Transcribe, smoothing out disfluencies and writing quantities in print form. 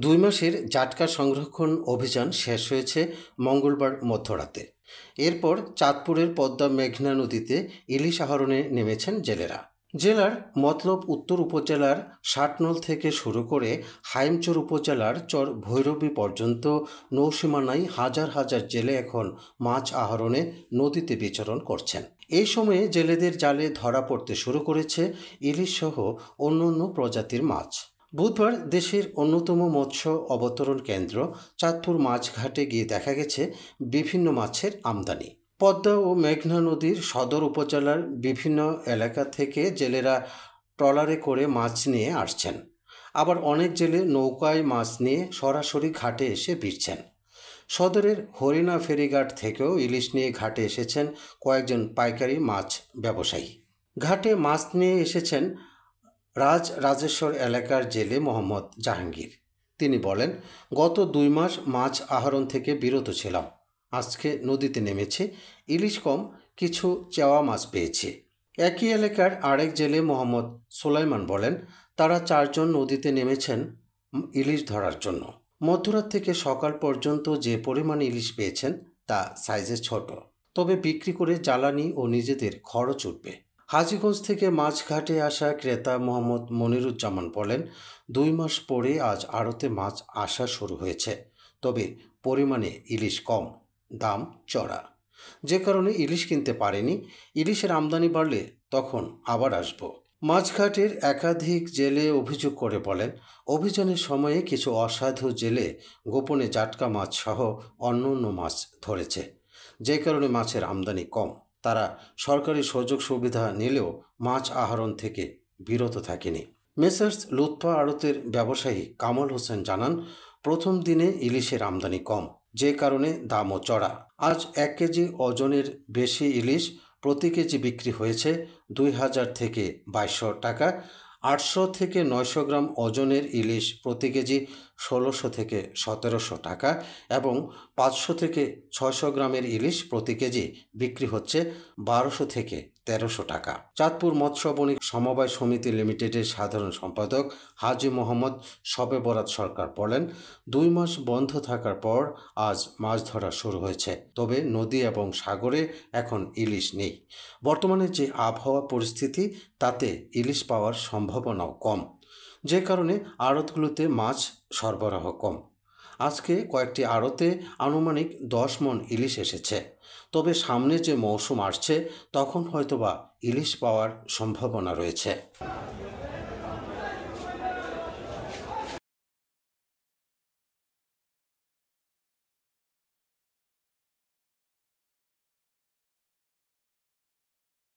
2 মাসের জাটকা সংরক্ষণ অভিযান শেষ হয়েছে মঙ্গলবার মধ্যরাতে। এরপর চাঁদপুরের পদ্মা মেঘনা নদীতে ইলিশ আহরণে নেমেছেন জেলেরা। জেলার মতলব উত্তর উপজেলার ষাটনল থেকে শুরু করে হাইমচর উপজেলার চর ভৈরবী পর্যন্ত নৌসীমানায় হাজার হাজার জেলে এখন মাছ আহরণে নদীতে বিচরণ করছেন। এই সময়ে জেলেদের জালে ধরা পড়তে শুরু করেছে ইলিশ সহ অন্যান্য প্রজাতির মাছ। বুধবার দেশের অন্যতম মৎস্য অবতরণ কেন্দ্র চাঁদপুর মাছঘাটে গিয়ে দেখা গেছে বিভিন্ন মাছের আমদানি। পদ্মা ও মেঘনা নদীর সদর উপজেলার বিভিন্ন এলাকা থেকে জেলেরা ট্রলারে করে মাছ নিয়ে আসছেন। আবার অনেক জেলে নৌকায় মাছ নিয়ে সরাসরি ঘাটে এসে ভিড়ছেন। সদরের হরিণা ফেরিঘাট থেকেও ইলিশ নিয়ে ঘাটে এসেছেন কয়েকজন পাইকারি মাছ ব্যবসায়ী। ঘাটে মাছ নিয়ে এসেছেন রাজেশ্বর এলাকার জেলে মোহাম্মদ জাহাঙ্গীর। তিনি বলেন, গত 2 মাস মাছ আহরণ থেকে বিরত ছিলাম। আজকে নদীতে নেমেছে, ইলিশ কম, কিছু চেওয়া মাছ পেয়েছে। একই এলাকার আরেক জেলে মোহাম্মদ সুলাইমান বলেন, তারা 4 জন নদীতে নেমেছেন ইলিশ ধরার জন্য। মধ্যরাত থেকে সকাল পর্যন্ত যে পরিমাণ ইলিশ পেয়েছেন তা সাইজে ছোট, তবে বিক্রি করে জ্বালানি ও নিজেদের খরচ উঠবে। হাজীগঞ্জ থেকে মাছঘাটে আসা ক্রেতা মোহাম্মদ মনিরুজ্জামান বলেন, 2 মাস পরে আজ আড়তে মাছ আসা শুরু হয়েছে, তবে পরিমাণে ইলিশ কম, দাম চড়া, যে কারণে ইলিশ কিনতে পারেনি। ইলিশের আমদানি বাড়লে তখন আবার আসব। মাছঘাটের একাধিক জেলে অভিযোগ করে বলেন, অভিযানের সময়ে কিছু অসাধু জেলে গোপনে জাটকা মাছ সহ অন্যান্য মাছ ধরেছে, যে কারণে মাছের আমদানি কম। তারা সরকারি সুযোগ সুবিধা নিলেও মাছ আহরণ থেকে বিরত থাকেনি। মেসার্স লুৎফা আড়তের ব্যবসায়ী কামাল হোসেন জানান, প্রথম দিনে ইলিশের আমদানি কম, যে কারণে দামও চড়া। আজ 1 কেজি ওজনের বেশি ইলিশ প্রতি কেজি বিক্রি হয়েছে 2000 থেকে 2200 টাকা। 800 থেকে 900 গ্রাম ওজনের ইলিশ প্রতি কেজি 1600 থেকে 1700 টাকা এবং 500 থেকে 600 গ্রামের ইলিশ প্রতি কেজি বিক্রি হচ্ছে 1200 থেকে 1300 টাকা। চাঁদপুর মৎস্য বণিক সমবায় সমিতি লিমিটেডের সাধারণ সম্পাদক হাজী মোহাম্মদ শবে বরাত সরকার বলেন, 2 মাস বন্ধ থাকার পর আজ মাছ ধরা শুরু হয়েছে, তবে নদী এবং সাগরে এখন ইলিশ নেই। বর্তমানে যে আবহাওয়া পরিস্থিতি তাতে ইলিশ পাওয়ার সম্ভাবনাও কম, যে কারণে আড়তগুলোতে মাছ সরবরাহ কম। আজকে কয়েকটি আড়তে আনুমানিক 10 মণ ইলিশ এসেছে, তবে সামনে যে মৌসুম আসছে তখন হয়তোবা ইলিশ পাওয়ার সম্ভাবনা রয়েছে।